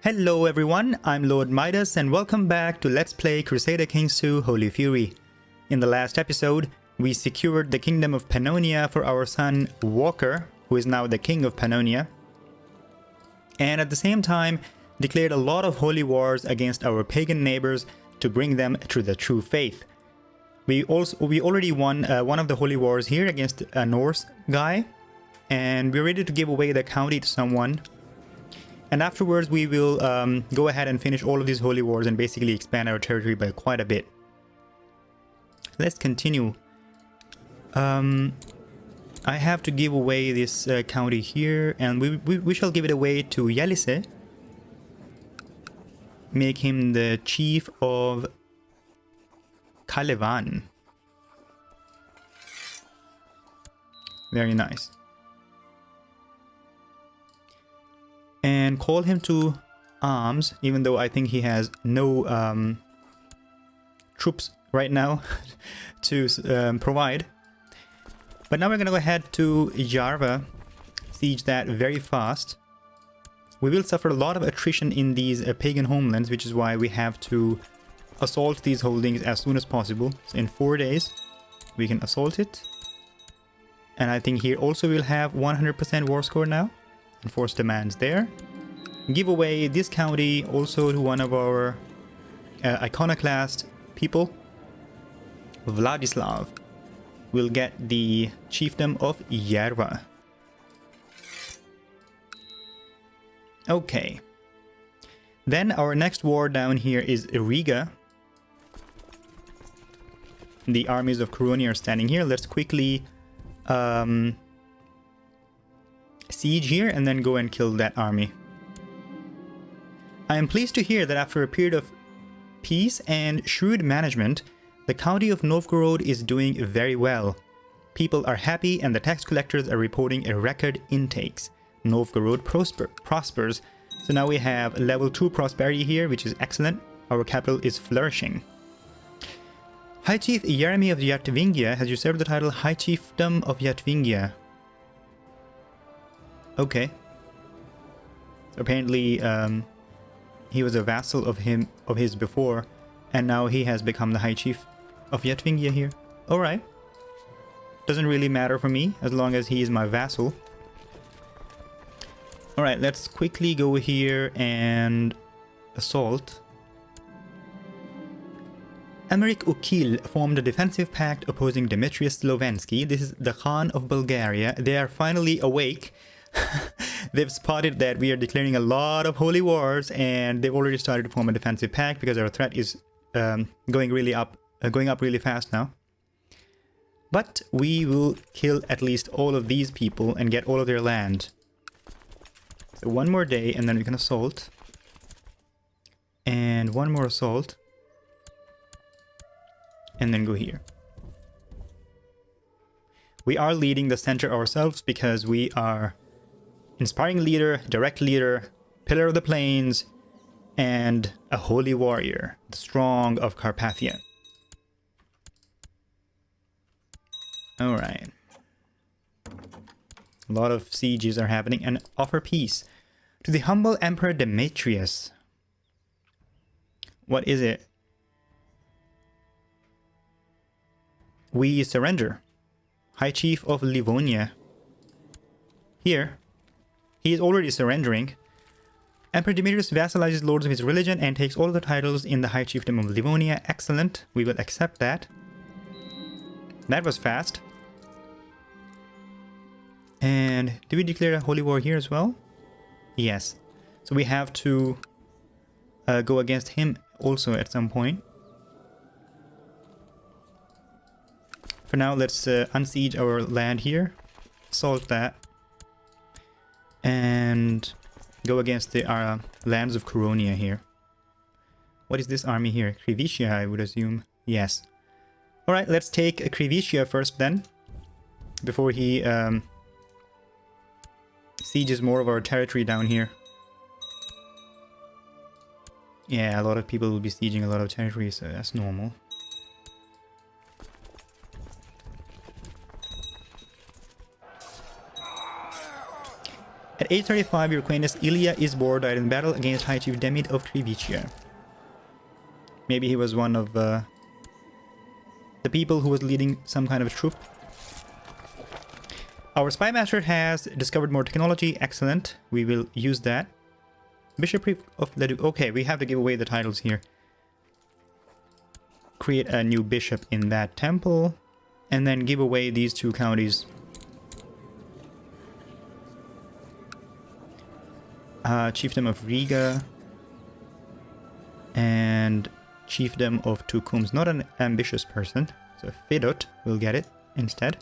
Hello everyone, I'm LordMidas and welcome back to Let's Play Crusader Kings 2 Holy Fury. In the last episode, we secured the Kingdom of Pannonia for our son Walker, who is now the King of Pannonia, and at the same time declared a lot of holy wars against our pagan neighbors to bring them to the true faith. We already won one of the holy wars here against a Norse guy, and we're ready to give away the county to someone. And afterwards we will go ahead and finish all of these holy wars and basically expand our territory by quite a bit. Let's continue. I have to give away this county here, and we shall give it away to Yelise. Make him the chief of Kalevan. Very nice. And call him to arms, even though I think he has no troops right now to provide. But now we're going to go ahead to Yarva, siege that very fast. We will suffer a lot of attrition in these pagan homelands, which is why we have to assault these holdings as soon as possible. So in 4 days, we can assault it. And I think here also we'll have 100% war score now. Enforce demands there. Give away this county also to one of our iconoclast people. Vladislav will get the chiefdom of Yarva. Okay. Then our next war down here is Riga. The armies of Kuronia are standing here. Let's quickly siege here and then go and kill that army. I am pleased to hear that after a period of peace and shrewd management, the county of Novgorod is doing very well. People are happy and the tax collectors are reporting a record intakes. Novgorod prospers. So now we have level 2 prosperity here, which is excellent. Our capital is flourishing. High Chief Yeremy of Yatvingia has usurped the title High Chiefdom of Yatvingia. Okay. Apparently, he was a vassal of his before, and now he has become the High Chief of Yatvingia here. Alright. Doesn't really matter for me, as long as he is my vassal. Alright, let's quickly go here and assault. Emmerich Ukil formed a defensive pact opposing Demetrius Slovensky. This is the Khan of Bulgaria. They are finally awake. They've spotted that we are declaring a lot of holy wars, and they've already started to form a defensive pact because our threat is going up really fast now. But we will kill at least all of these people and get all of their land. So one more day and then we can assault. And one more assault. And then go here. We are leading the center ourselves because we are inspiring leader, direct leader, pillar of the plains, and a holy warrior, the strong of Carpathia. Alright. A lot of sieges are happening, and offer peace to the humble Emperor Demetrius. What is it? We surrender. High Chief of Livonia. Here. He is already surrendering. Emperor Demetrius vassalizes lords of his religion and takes all the titles in the High Chiefdom of Livonia. Excellent. We will accept that. That was fast. And did we declare a holy war here as well? Yes. So we have to go against him also at some point. For now, let's unsiege our land here. Assault that. And go against the lands of Kuronia here. What is this army here? Krivicia, I would assume. Yes. Alright, let's take Krivicia first then. Before he sieges more of our territory down here. Yeah, a lot of people will be sieging a lot of territory, so that's normal. At age 35, your acquaintance Ilya Isbor died in battle against High Chief Demid of Krivichia. Maybe he was one of the people who was leading some kind of troop. Our spy master has discovered more technology. Excellent. We will use that. Bishopric of Ledu. Okay, we have to give away the titles here. Create a new bishop in that temple. And then give away these two counties. Chiefdom of Riga. And Chiefdom of Tukums. Not an ambitious person. So Fedot will get it instead.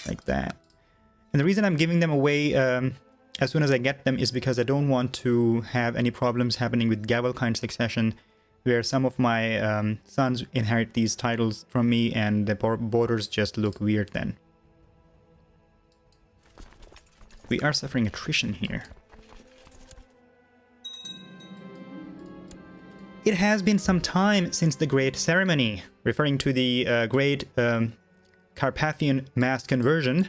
Like that. And the reason I'm giving them away as soon as I get them is because I don't want to have any problems happening with Gavelkind succession, where some of my sons inherit these titles from me and the borders just look weird then. We are suffering attrition here. It has been some time since the Great Ceremony, referring to the Great Carpathian mass conversion.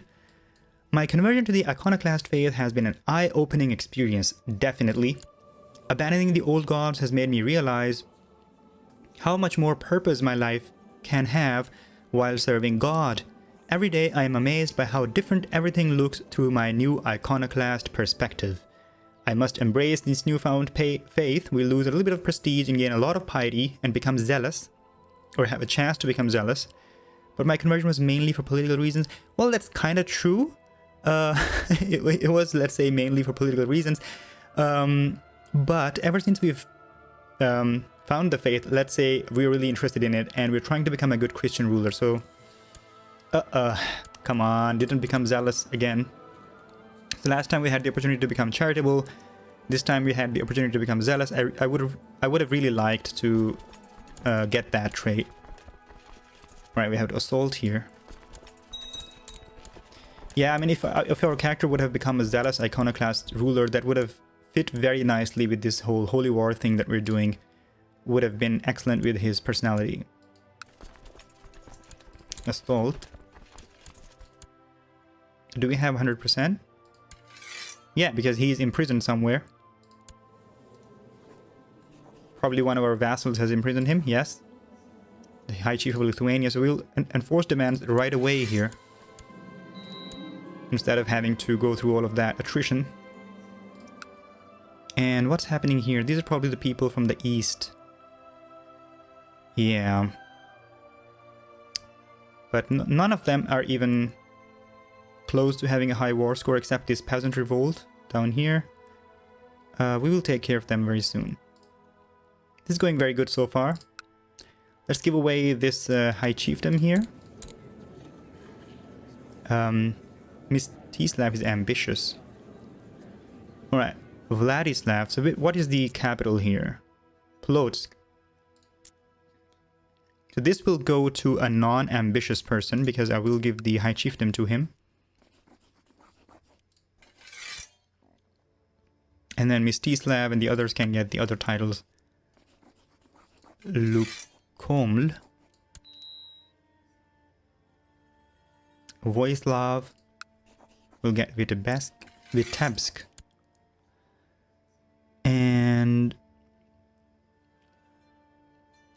My conversion to the iconoclast faith has been an eye-opening experience, definitely. Abandoning the old gods has made me realize how much more purpose my life can have while serving God. Every day I am amazed by how different everything looks through my new iconoclast perspective. I must embrace this newfound faith. We lose a little bit of prestige and gain a lot of piety and become zealous, or have a chance to become zealous. But my conversion was mainly for political reasons. Well, that's kind of true. It was, let's say, mainly for political reasons. But ever since we've found the faith, let's say we're really interested in it and we're trying to become a good Christian ruler. So, come on, didn't become zealous again. The last time we had the opportunity to become charitable. This time we had the opportunity to become zealous. I would have really liked to get that trait. Right, we have to assault here. Yeah, I mean, if our character would have become a zealous iconoclast ruler, that would have fit very nicely with this whole holy war thing that we're doing. Would have been excellent with his personality. Assault. Do we have 100%? Yeah, because he's imprisoned somewhere. Probably one of our vassals has imprisoned him, yes. The High Chief of Lithuania, so we'll enforce demands right away here. Instead of having to go through all of that attrition. And what's happening here? These are probably the people from the east. Yeah. But none of them are even close to having a high war score except this peasant revolt down here. We will take care of them very soon. This is going very good so far. Let's give away this High Chiefdom here. Mstislav is ambitious. Alright, Vladislav. So what is the capital here? Polotsk. So this will go to a non-ambitious person because I will give the High Chiefdom to him. And then Mstislav and the others can get the other titles. Lukoml. Voislav will get Vitebsk. And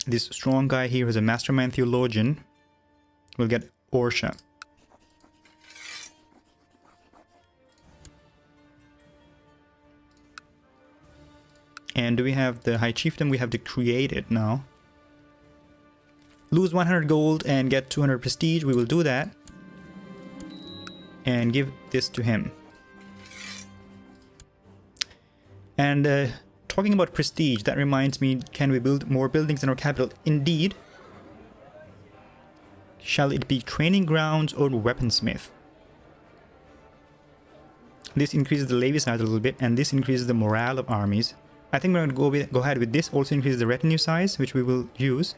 this strong guy here who's a mastermind theologian will get Orsha. And do we have the High Chiefdom? We have to create it now. Lose 100 gold and get 200 prestige. We will do that. And give this to him. And talking about prestige, that reminds me, can we build more buildings in our capital? Indeed. Shall it be training grounds or weaponsmith? This increases the levy size a little bit, and this increases the morale of armies. I think we're going to go ahead with this. Also increases the retinue size, which we will use.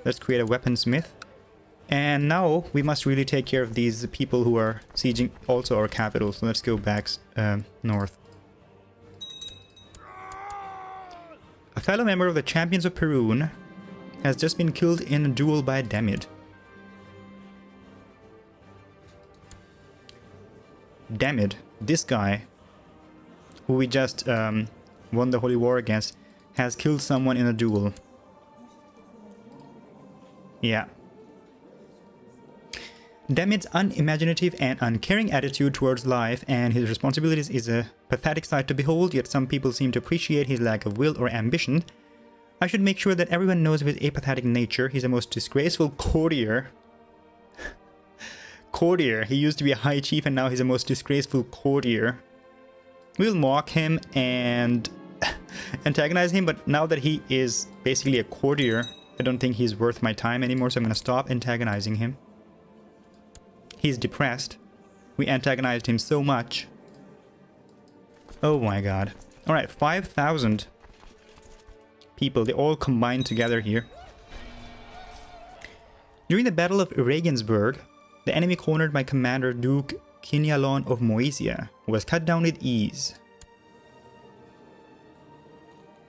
Let's create a weaponsmith. And now we must really take care of these people who are sieging also our capital. So let's go back north. A fellow member of the Champions of Perun has just been killed in a duel by Demid. damn it, this guy, who we just won the Holy War against, has killed someone in a duel. Yeah. Damit's unimaginative and uncaring attitude towards life and his responsibilities is a pathetic sight to behold, yet some people seem to appreciate his lack of will or ambition. I should make sure that everyone knows of his apathetic nature. He's a most disgraceful courtier. Courtier. He used to be a high chief and now he's a most disgraceful courtier. We'll mock him and antagonize him, but now that he is basically a courtier, I don't think he's worth my time anymore, so I'm going to stop antagonizing him. He's depressed. We antagonized him so much. Oh my god. Alright, 5,000 people. They all combined together here. During the Battle of Regensburg, the enemy cornered my commander Duke Kinyalon of Moesia, who was cut down with ease.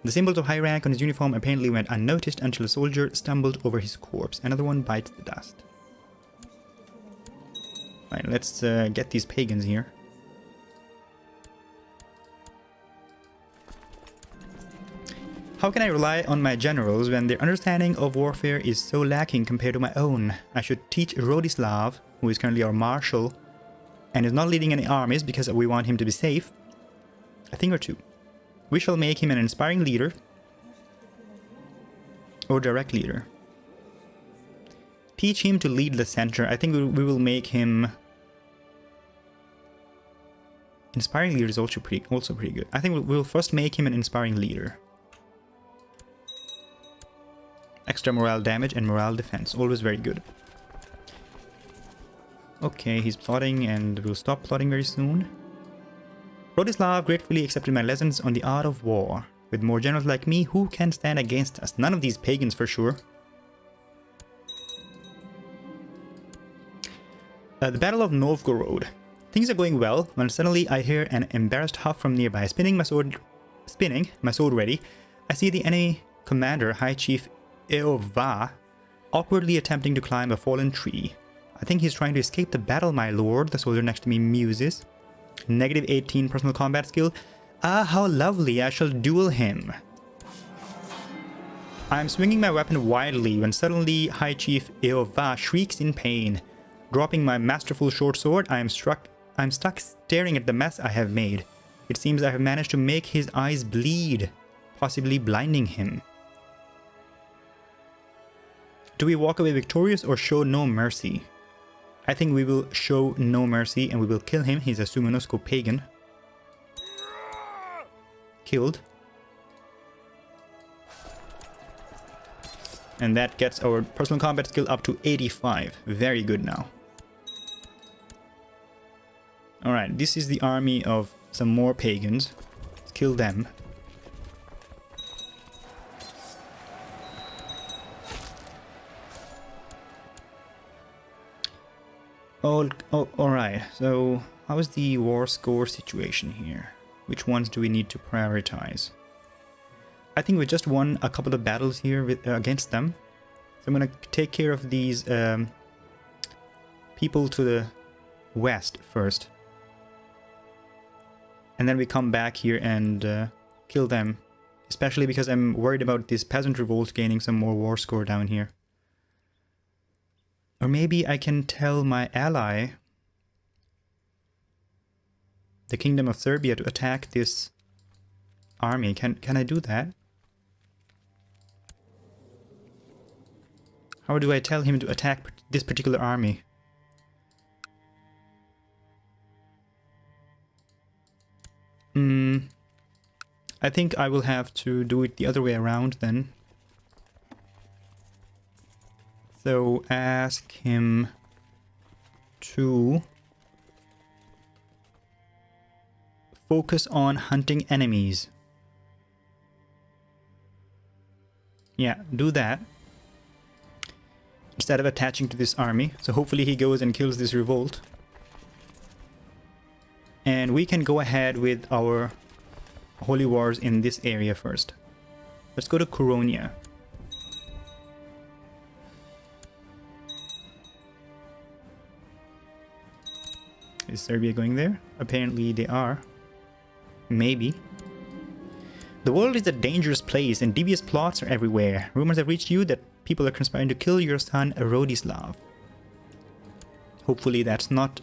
The symbols of high rank on his uniform apparently went unnoticed until a soldier stumbled over his corpse. Another one bites the dust. Alright, let's get these pagans here. How can I rely on my generals when their understanding of warfare is so lacking compared to my own? I should teach Rodislav, who is currently our marshal, and is not leading any armies because we want him to be safe, a thing or two. We shall make him an inspiring leader, or direct leader. Teach him to lead the center. I think we will make him... Inspiring leader is also pretty good. I think we'll first make him an inspiring leader. Extra morale damage and morale defense. Always very good. Okay, he's plotting and we'll stop plotting very soon. Rodislav gratefully accepted my lessons on the art of war. With more generals like me, who can stand against us? None of these pagans for sure. The Battle of Novgorod. Things are going well when suddenly I hear an embarrassed huff from nearby. Spinning my sword ready, I see the enemy commander, High Chief Eova, awkwardly attempting to climb a fallen tree. I think he's trying to escape the battle, my lord, the soldier next to me muses. Negative 18 personal combat skill. Ah, how lovely, I shall duel him. I'm swinging my weapon wildly when suddenly High Chief Eova shrieks in pain. Dropping my masterful short sword, I'm stuck staring at the mess I have made. It seems I have managed to make his eyes bleed, possibly blinding him. Do we walk away victorious or show no mercy? I think we will show no mercy and we will kill him. He's a Summonosko pagan. Killed. And that gets our personal combat skill up to 85. Very good now. Alright, this is the army of some more pagans. Let's kill them. Alright, so how is the war score situation here? Which ones do we need to prioritize? I think we just won a couple of battles here against them. So I'm gonna take care of these people to the west first. And then we come back here and kill them. Especially because I'm worried about this peasant revolt gaining some more war score down here. Or maybe I can tell my ally, the Kingdom of Serbia, to attack this army. Can I do that? How do I tell him to attack this particular army? I think I will have to do it the other way around then. So ask him to focus on hunting enemies. Yeah, do that. Instead of attaching to this army. So hopefully he goes and kills this revolt. And we can go ahead with our holy wars in this area first. Let's go to Koronia. Is Serbia going there? Apparently they are. Maybe. The world is a dangerous place and devious plots are everywhere. Rumors have reached you that people are conspiring to kill your son, Rodislav. Hopefully that's not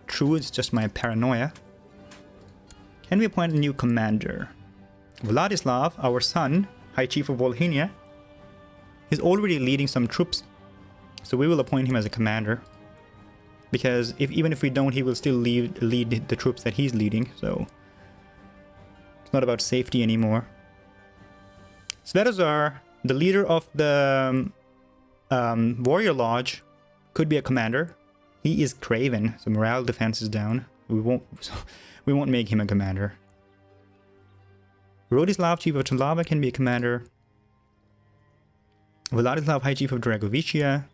true, it's just my paranoia. Can we appoint a new commander? Vladislav, our son, High Chief of Volhynia, is already leading some troops. So we will appoint him as a commander. Because even if we don't, he will still lead the troops that he's leading, so it's not about safety anymore. Svetozar, the leader of the warrior lodge, could be a commander. He is craven, so morale defense is down. We won't make him a commander. Rodislav, Chief of Trnava, can be a commander. Vladislav, High Chief of Dragovicia.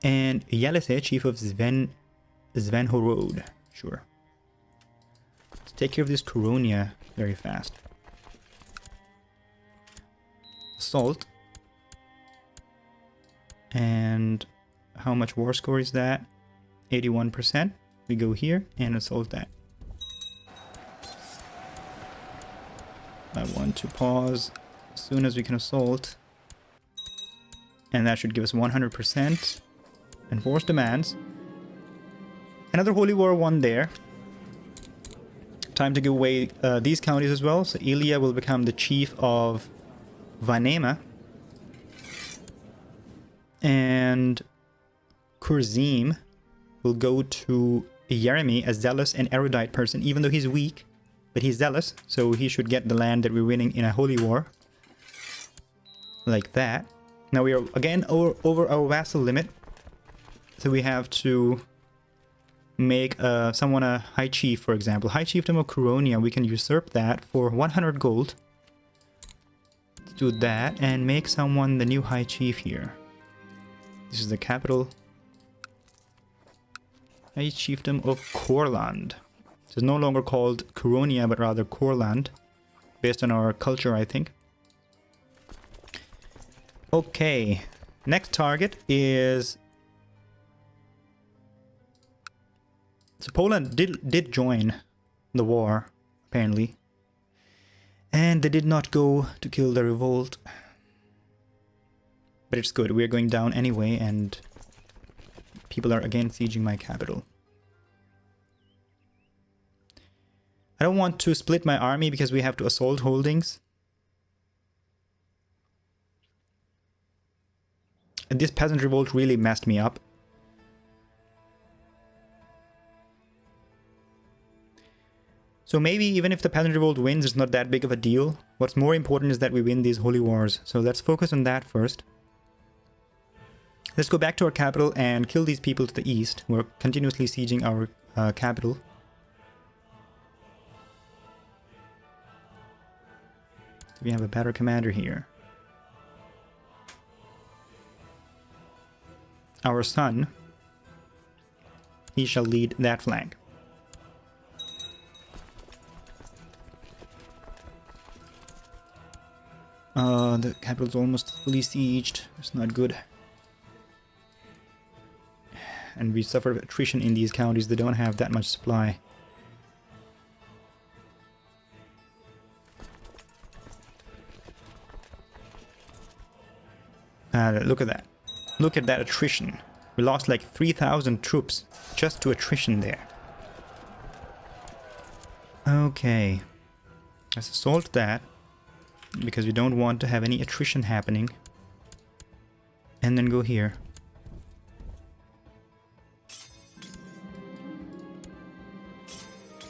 And Yelise, Chief of Zvenhorod. Sure. Let's take care of this Koronia very fast. Assault. And how much war score is that? 81%. We go here and assault that. I want to pause as soon as we can assault. And that should give us 100%. Enforce demands. Another Holy War won there. Time to give away these counties as well. So Ilya will become the chief of Vanema. And Kurzim will go to Yeremy, a zealous and erudite person, even though he's weak. But he's zealous, so he should get the land that we're winning in a holy war. Like that. Now we are again over our vassal limit. So we have to make someone a high chief, for example. High chiefdom of Koronia, we can usurp that for 100 gold. Let's do that and make someone the new high chief here. This is the capital. High chiefdom of Courland. So it's no longer called Koronia, but rather Courland. Based on our culture, I think. Okay. Next target is... So Poland did join the war, apparently. And they did not go to kill the revolt. But it's good, we're going down anyway, and people are again sieging my capital. I don't want to split my army because we have to assault holdings. And this peasant revolt really messed me up. So maybe even if the peasant revolt wins, it's not that big of a deal. What's more important is that we win these holy wars. So let's focus on that first. Let's go back to our capital and kill these people to the east who are continuously sieging our capital. We have a better commander here. Our son, he shall lead that flank. The capital's almost fully sieged. It's not good. And we suffer attrition in these counties. They don't have that much supply. Look at that. Look at that attrition. We lost like 3,000 troops just to attrition there. Okay. Let's assault that. Because we don't want to have any attrition happening. And then go here.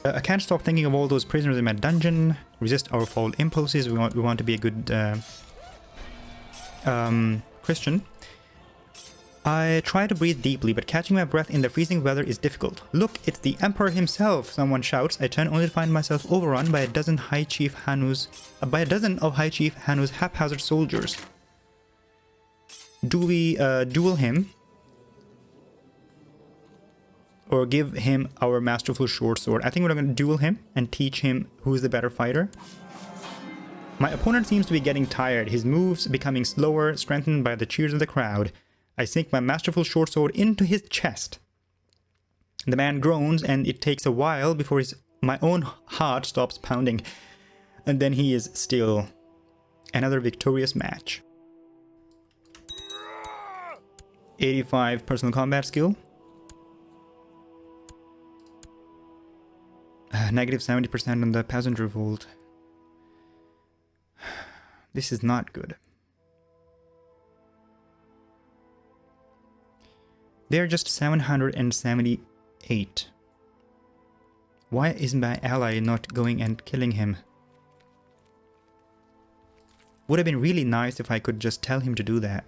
I can't stop thinking of all those prisoners in my dungeon. Resist our foul impulses. We want to be a good Christian. I try to breathe deeply, but catching my breath in the freezing weather is difficult. Look, it's the Emperor himself, someone shouts. I turn only to find myself overrun by a dozen of High Chief Hanu's haphazard soldiers. Do we duel him? Or give him our masterful short sword? I think we're going to duel him and teach him who is the better fighter. My opponent seems to be getting tired, his moves becoming slower, strengthened by the cheers of the crowd. I sink my masterful short sword into his chest. The man groans, and it takes a while before my own heart stops pounding. And then he is still. Another victorious match. 85 personal combat skill. Negative 70% on the peasant revolt. This is not good. They're just 778. Why is my ally not going and killing him? Would have been really nice if I could just tell him to do that.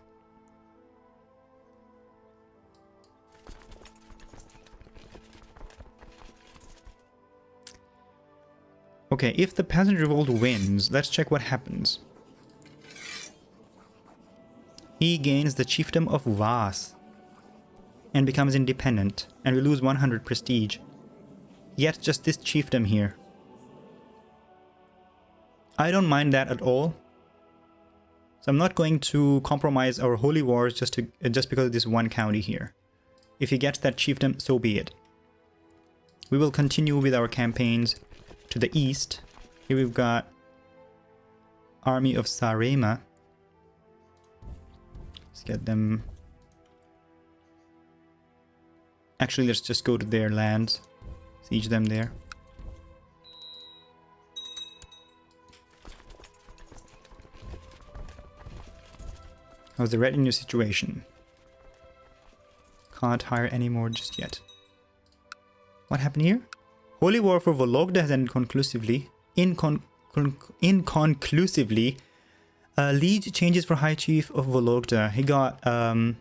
Okay, if the peasant revolt wins, let's check what happens. He gains the chiefdom of Vas and becomes independent, and we lose 100 prestige. Yet just this chiefdom here. I don't mind that at all. So I'm not going to compromise our holy wars just because of this one county here. If he gets that chiefdom, so be it. We will continue with our campaigns to the east. Here we've got army of Sarema. Let's get them. Actually, let's just go to their lands. Siege them there. How's the retinue situation? Can't hire any more just yet. What happened here? Holy War for Vologda has ended conclusively. Inconclusively. Lead changes for High Chief of Vologda. He got, I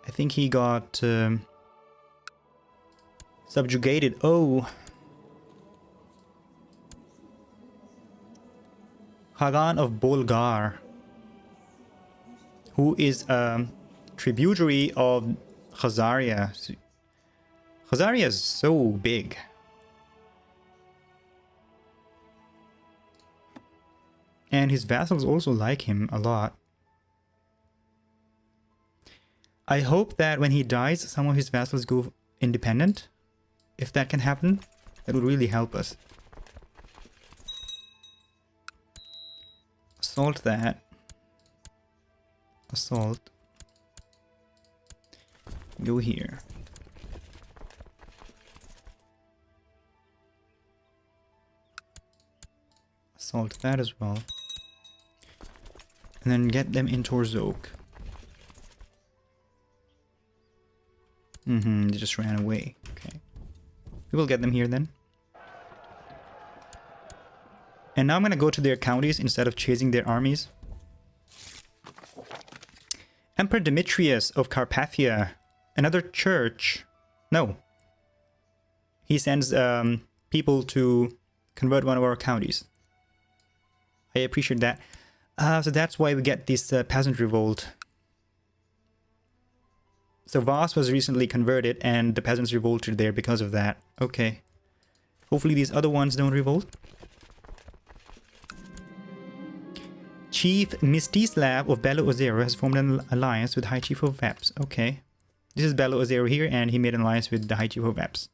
think he got subjugated. Oh. Hagan of Bolgar, who is a tributary of Khazaria. Khazaria is so big. And his vassals also like him a lot. I hope that when he dies, some of his vassals go independent. If that can happen, that would really help us. Assault that. Assault. Go here. Assault that as well. And then get them in Torzok. They just ran away. Okay. We will get them here then. And now I'm gonna go to their counties instead of chasing their armies. Emperor Demetrius of Carpathia. Another church. No. He sends people to convert one of our counties. I appreciate that. So that's why we get this peasant revolt. So Vas was recently converted and the peasants revolted there because of that. Okay. Hopefully these other ones don't revolt. Chief Mstislav of Belo Ozero has formed an alliance with High Chief of Veps. Okay. This is Belo Ozero here, and he made an alliance with the High Chief of Veps.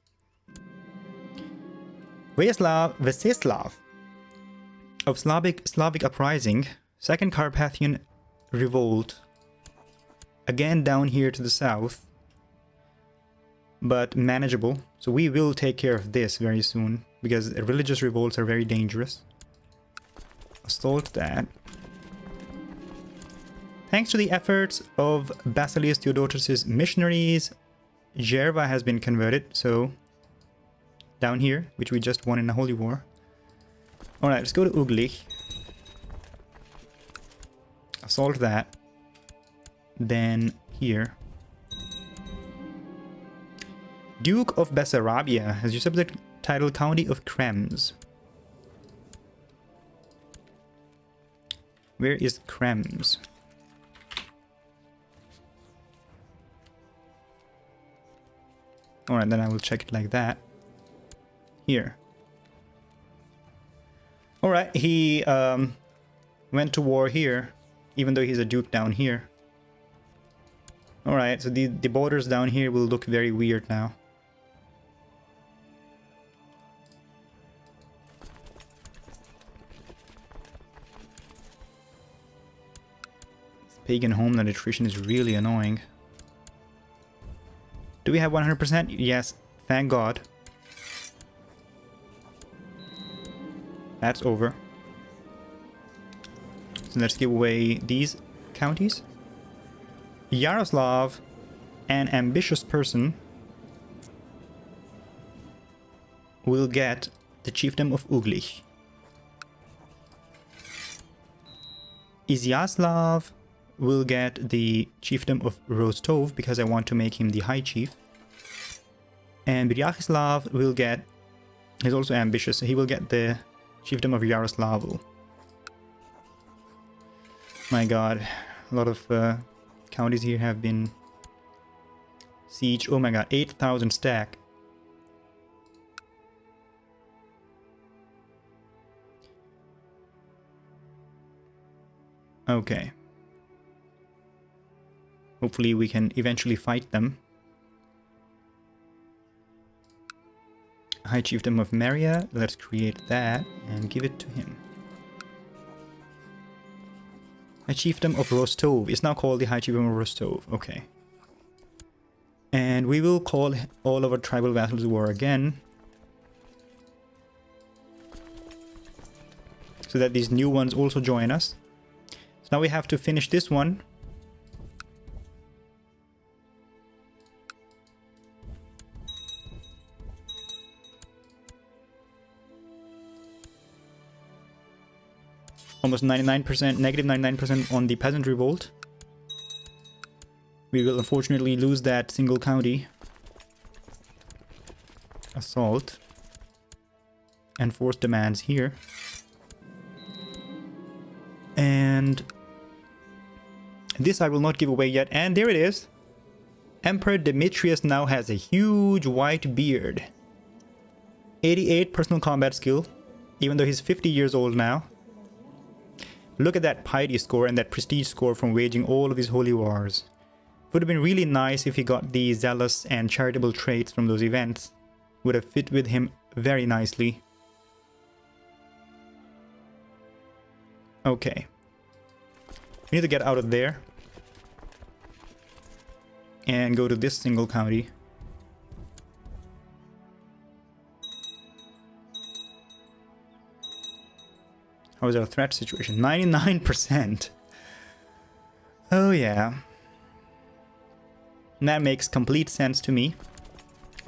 Vyacheslav of Slavic Uprising. Second Carpathian Revolt. Again down here to the south. But manageable. So we will take care of this very soon, because religious revolts are very dangerous. Assault that. Thanks to the efforts of Basilius Theodotus' missionaries, Jerva has been converted, so down here, which we just won in the Holy War. Alright, let's go to Uglich. Assault that. Then here. Duke of Bessarabia has usurped the title County of Krems. Where is Krems? Alright, then I will check it like that. Here. Alright, he went to war here, even though he's a duke down here. Alright, so the borders down here will look very weird now. This pagan homeland attrition is really annoying. Do we have 100%? Yes, thank God. That's over. So let's give away these counties. Yaroslav, an ambitious person, will get the chiefdom of Uglich. Izyaslav will get the chiefdom of Rostov because I want to make him the high chief. And Vyacheslav will get, he's also ambitious, so he will get the chiefdom of Yaroslavl. My god, a lot of counties here have been siege. Oh my god, 8,000 stack. Okay. Hopefully we can eventually fight them. High Chiefdom of Meria. Let's create that and give it to him. High Chiefdom of Rostov. It's now called the High Chiefdom of Rostov. Okay. And we will call all of our tribal vassals war again. So that these new ones also join us. So now we have to finish this one. Almost 99%, negative 99% on the peasant revolt. We will unfortunately lose that single county. Assault. And force demands here. And this I will not give away yet. And there it is. Emperor Demetrius now has a huge white beard. 88 personal combat skill, even though he's 50 years old now. Look at that piety score and that prestige score from waging all of his holy wars. It would have been really nice if he got the zealous and charitable traits from those events. Would have fit with him very nicely. Okay. We need to get out of there. And go to this single county. How is our threat situation? 99%. Oh yeah. And that makes complete sense to me.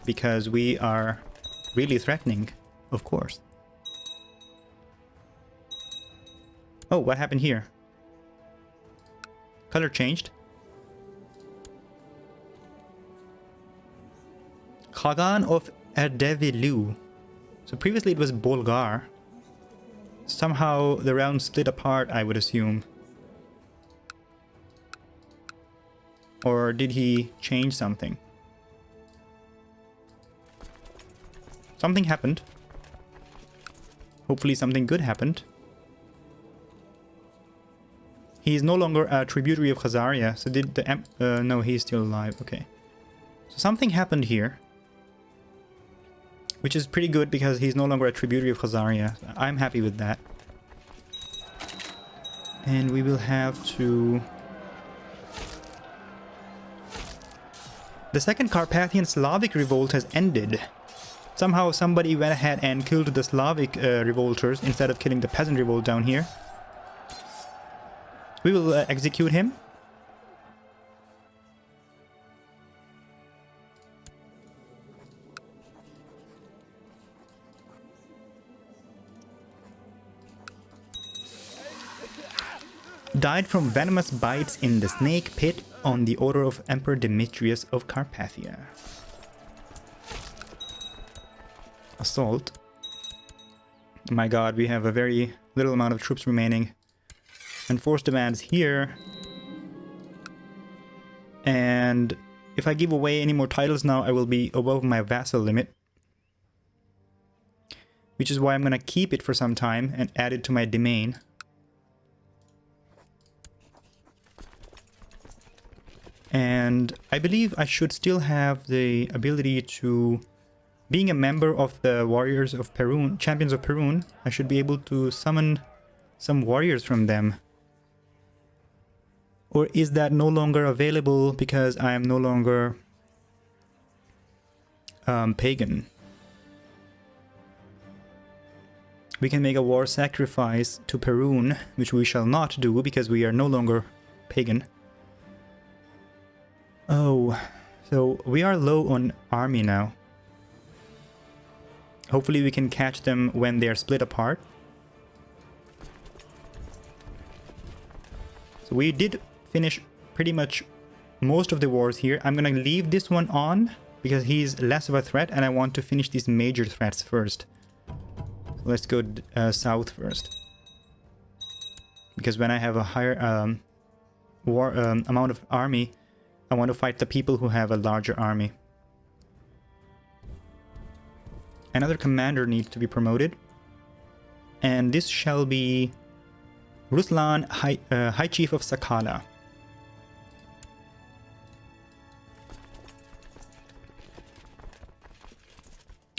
Because we are really threatening, of course. Oh, what happened here? Color changed. Khagan of Erdevilu. So previously it was Bulgar. Somehow the realm split apart, I would assume. Or did he change something? Something happened. Hopefully something good happened. He is no longer a tributary of Khazaria. So did the... no, he's still alive. Okay. So something happened here. Which is pretty good because he's no longer a tributary of Khazaria. I'm happy with that. And we will have to... The second Carpathian Slavic revolt has ended. Somehow somebody went ahead and killed the Slavic revolters instead of killing the peasant revolt down here. We will execute him. Died from venomous bites in the snake pit on the order of Emperor Demetrius of Carpathia. Assault. My god, we have a very little amount of troops remaining. And force demands here. And if I give away any more titles now, I will be above my vassal limit. Which is why I'm going to keep it for some time and add it to my domain. And And I believe I should still have the ability to, being a member of the Warriors of Perun, Champions of Perun, I should be able to summon some warriors from them. Or is that no longer available because I am no longer pagan? We can make a war sacrifice to Perun, which we shall not do because we are no longer pagan. Oh, so we are low on army now. Hopefully we can catch them when they are split apart. So we did finish pretty much most of the wars here. I'm gonna leave this one on because he's less of a threat and I want to finish these major threats first. So let's go south first. Because when I have a higher amount of army, I want to fight the people who have a larger army. Another commander needs to be promoted. And this shall be Ruslan, High Chief of Sakala.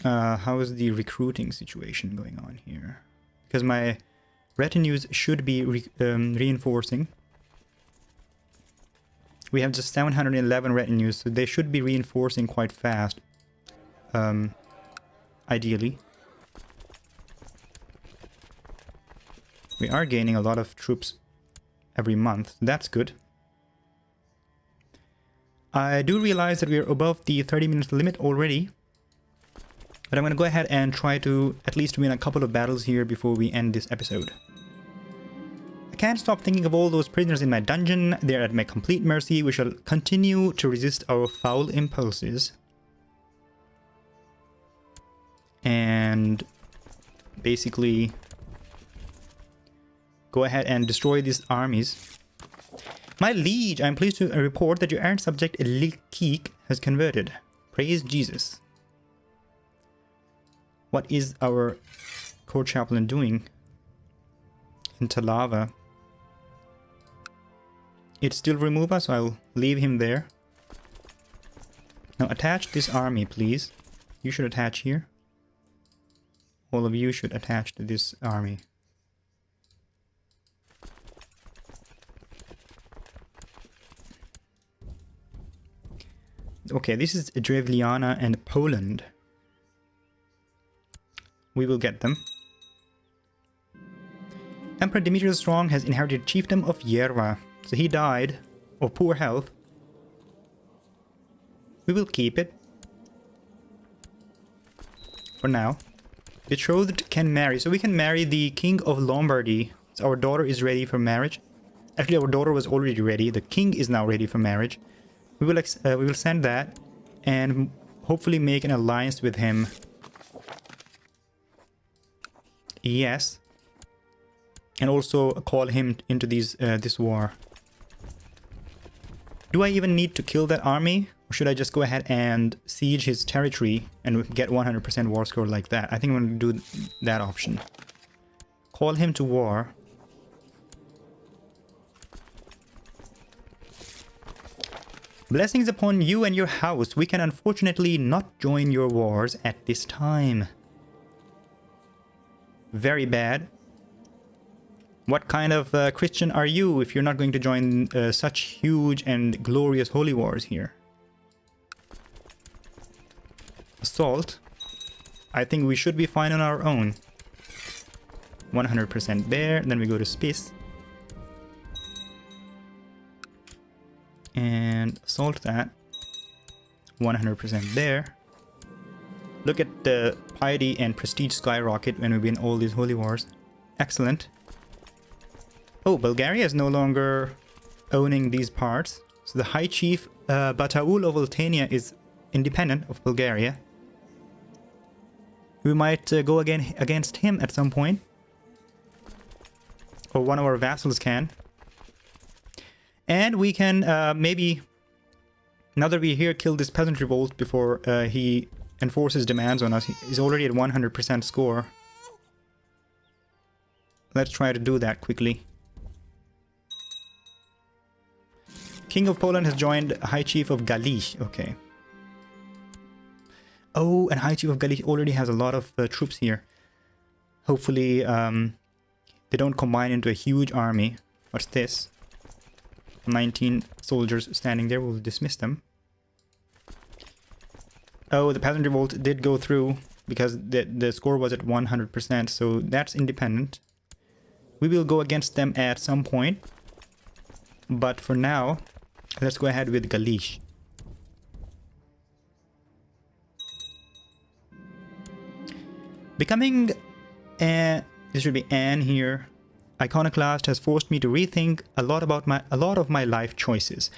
How is the recruiting situation going on here? Because my retinues should be reinforcing. We have just 711 retinues, so they should be reinforcing quite fast. Ideally. We are gaining a lot of troops every month. That's good. I do realize that we are above the 30-minute limit already. But I'm going to go ahead and try to at least win a couple of battles here before we end this episode. I can't stop thinking of all those prisoners in my dungeon. They're at my complete mercy. We shall continue to resist our foul impulses. And basically go ahead and destroy these armies. My liege, I'm pleased to report that your errant subject Lech has converted. Praise Jesus. What is our court chaplain doing in Talava? It still remove us, so I'll leave him there. Now attach this army, please. You should attach here. All of you should attach to this army. Okay, this is Drevliana and Poland. We will get them. Emperor Dmitry the Strong has inherited chiefdom of Yerva. So he died of poor health. We will keep it. For now. Betrothed can marry. So we can marry the King of Lombardy. So our daughter is ready for marriage. Actually, our daughter was already ready. The king is now ready for marriage. We will send that and hopefully make an alliance with him. Yes. And also call him into this war. Do I even need to kill that army? Or should I just go ahead and siege his territory and get 100% war score like that? I think I'm going to do that option. Call him to war. Blessings upon you and your house. We can unfortunately not join your wars at this time. Very bad. What kind of Christian are you if you're not going to join such huge and glorious holy wars here? Assault. I think we should be fine on our own. 100% there. Then we go to Spice. And assault that. 100% there. Look at the piety and prestige skyrocket when we win all these holy wars. Excellent. Oh, Bulgaria is no longer owning these parts. So the High Chief Bataul of Oltenia is independent of Bulgaria. We might go again against him at some point. Or one of our vassals can. And we can maybe, now that we're here, kill this peasant revolt before he enforces demands on us. He's already at 100% score. Let's try to do that quickly. King of Poland has joined High Chief of Galicia. Okay. Oh, and High Chief of Galicia already has a lot of troops here. Hopefully, they don't combine into a huge army. What's this? 19 soldiers standing there. We'll dismiss them. Oh, the peasant revolt did go through because the score was at 100%, so that's independent. We will go against them at some point. But for now, let's go ahead with Galicia. Becoming this should be Anne here. Iconoclast has forced me to rethink a lot of my life choices.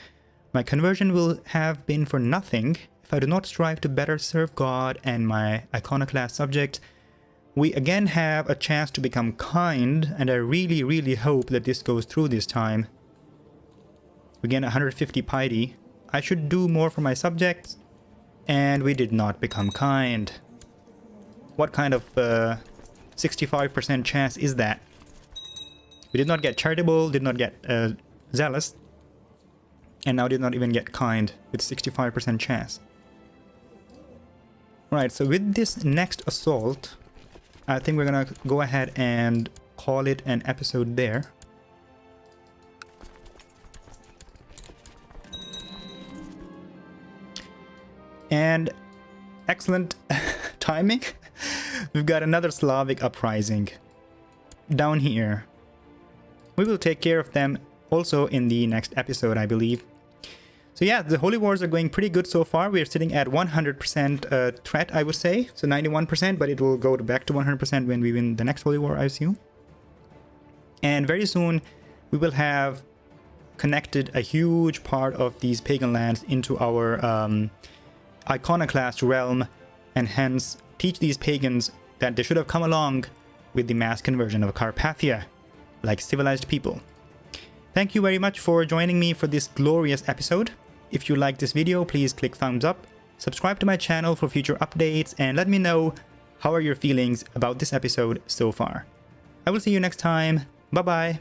My conversion will have been for nothing if I do not strive to better serve God and my iconoclast subject. We again have a chance to become kind, and I really hope that this goes through this time. We gain 150 piety. I should do more for my subjects, and we did not become kind. What kind of 65% chance is that? We did not get charitable, did not get zealous, and now did not even get kind with 65% chance. Right, so with this next assault, I think we're gonna go ahead and call it an episode there. And excellent timing. We've got another Slavic uprising down here. We will take care of them also in the next episode, I believe. So yeah, the Holy Wars are going pretty good so far. We're sitting at 100% threat, I would say. So 91%, but it will go back to 100% when we win the next Holy War, I assume. And very soon, we will have connected a huge part of these pagan lands into our iconoclast realm, and hence teach these pagans that they should have come along with the mass conversion of Carpathia, like civilized people. Thank you very much for joining me for this glorious episode. If you like this video, please click thumbs up, subscribe to my channel for future updates, and let me know how are your feelings about this episode so far. I will see you next time. Bye bye.